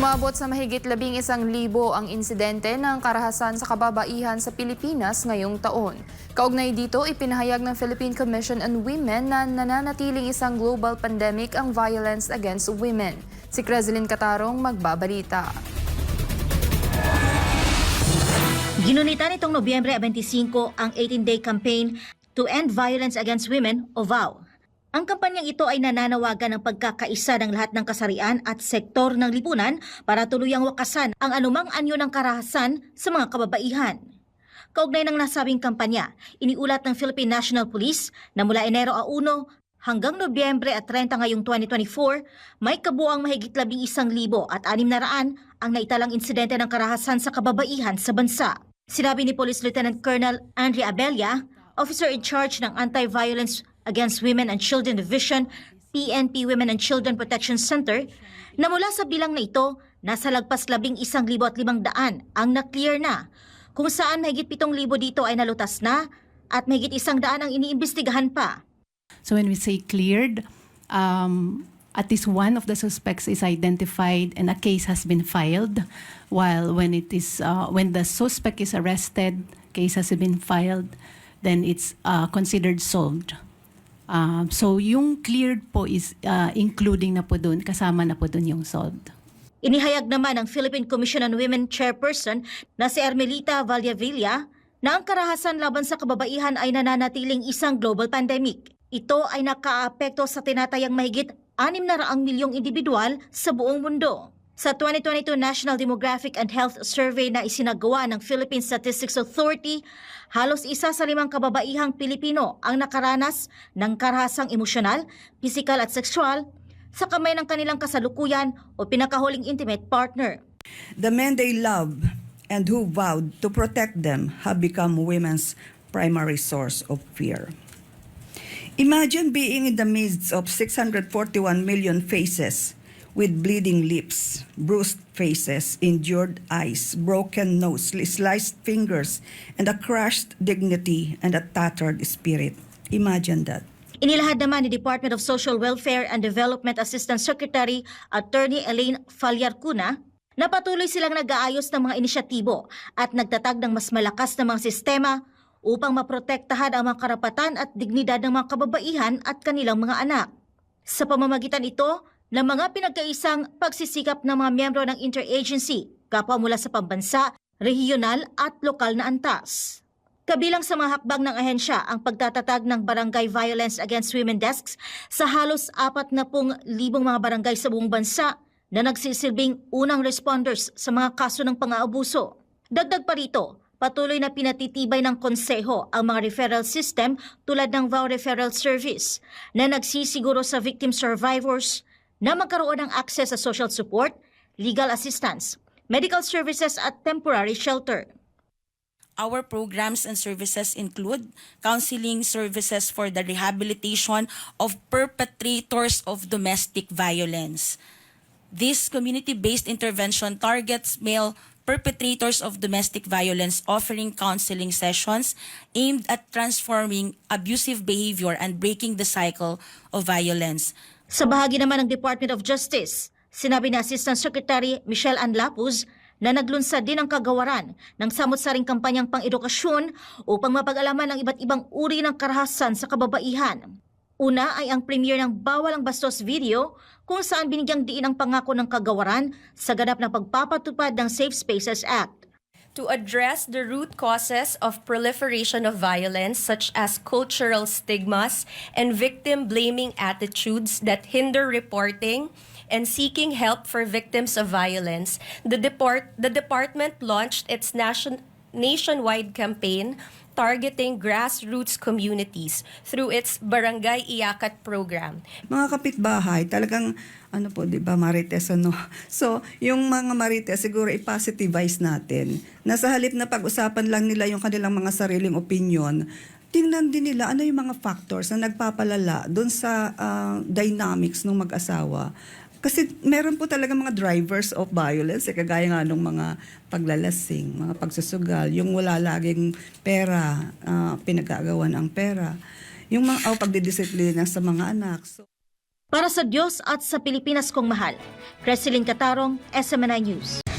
Umabot sa mahigit 11,000 ang insidente ng karahasan sa kababaihan sa Pilipinas ngayong taon. Kaugnay dito, ipinahayag ng Philippine Commission on Women na nananatiling isang global pandemic ang violence against women. Si Creslin Catarong magbabalita. Ginunita nitong Nobyembre 25 ang 18-day campaign to End Violence Against Women o VOW. Ang kampanyang ito ay nananawagan ng pagkakaisa ng lahat ng kasarian at sektor ng lipunan para tuluyang wakasan ang anumang anyo ng karahasan sa mga kababaihan. Kaugnay ng nasabing kampanya, iniulat ng Philippine National Police na mula Enero 1 hanggang Nobyembre 30 ngayong 2024, may kabuang mahigit 11,600 ang naitalang insidente ng karahasan sa kababaihan sa bansa. Sinabi ni Police Lieutenant Colonel Andrea Abella, Officer in Charge ng Anti-Violence Against Women and Children Division, PNP Women and Children Protection Center, na mula sa bilang na ito, nasa lagpas 11,500 ang na-clear na, kung saan mahigit 7,000 dito ay nalutas na at mahigit 100 ang iniimbestigahan pa. So when we say cleared, at least one of the suspects is identified and a case has been filed, while when the suspect is arrested, case has been filed, then it's considered solved. So yung cleared po is including na po doon, kasama na po doon yung solved. Inihayag naman ng Philippine Commission on Women Chairperson na si Ermelita Vallavilla na ang karahasan laban sa kababaihan ay nananatiling isang global pandemic. Ito ay nakaapekto sa tinatayang mahigit 600 milyong individual sa buong mundo. Sa 2022 National Demographic and Health Survey na isinagawa ng Philippine Statistics Authority, halos 1 sa 5 kababaihang Pilipino ang nakaranas ng karahasang emosyonal, pisikal at sexual sa kamay ng kanilang kasalukuyan o pinakahuling intimate partner. The men they love and who vowed to protect them have become women's primary source of fear. Imagine being in the midst of 641 million faces with bleeding lips, bruised faces, injured eyes, broken nose, sliced fingers, and a crushed dignity and a tattered spirit. Imagine that. Inilahad naman ni Department of Social Welfare and Development Assistant Secretary Attorney Elaine Fallarcuna na patuloy silang nag-aayos ng mga inisyatibo at nagtatag ng mas malakas na mga sistema upang maprotektahan ang mga karapatan at dignidad ng mga kababaihan at kanilang mga anak. Sa pamamagitan ito, ng mga pinagkaisang pagsisikap ng mga miyembro ng interagency, kapwa mula sa pambansa, regional at lokal na antas. Kabilang sa mga hakbang ng ahensya ang pagtatatag ng Barangay Violence Against Women Desks sa halos 40,000 mga barangay sa buong bansa na nagsisilbing unang responders sa mga kaso ng pang-aabuso. Dagdag pa rito, patuloy na pinatitibay ng konseho ang mga referral system tulad ng VOW Referral Service na nagsisiguro sa victim survivors na magkaroon ng access sa social support, legal assistance, medical services at temporary shelter. Our programs and services include counseling services for the rehabilitation of perpetrators of domestic violence. This community-based intervention targets male perpetrators of domestic violence, offering counseling sessions aimed at transforming abusive behavior and breaking the cycle of violence. Sa bahagi naman ng Department of Justice, sinabi ni Assistant Secretary Michelle Ann Lapuz na naglunsad din ang kagawaran ng samot-saring kampanyang pang-edukasyon upang mapag-alaman ang iba't ibang uri ng karahasan sa kababaihan. Una ay ang premiere ng Bawal ang Bastos video kung saan binigyang diin ang pangako ng kagawaran sa ganap na pagpapatupad ng Safe Spaces Act. To address the root causes of proliferation of violence such as cultural stigmas and victim-blaming attitudes that hinder reporting and seeking help for victims of violence, the department launched its nationwide campaign targeting grassroots communities through its Barangay Iyakat program. Mga kapitbahay, talagang, di ba, marites, ano? So, yung mga marites, siguro i-positivize natin na sa halip na pag-usapan lang nila yung kanilang mga sariling opinion, tingnan din nila ano yung mga factors na nagpapalala doon sa dynamics ng mag-asawa. Kasi meron po talaga mga drivers of violence, kagaya nga nung mga paglalasing, mga pagsusugal, yung wala laging pera, pinagkagawan ang pera, yung mga pagdidisiplina sa mga anak. So, Para sa Diyos at sa Pilipinas kong mahal, Creseline Catarong, SMNI News.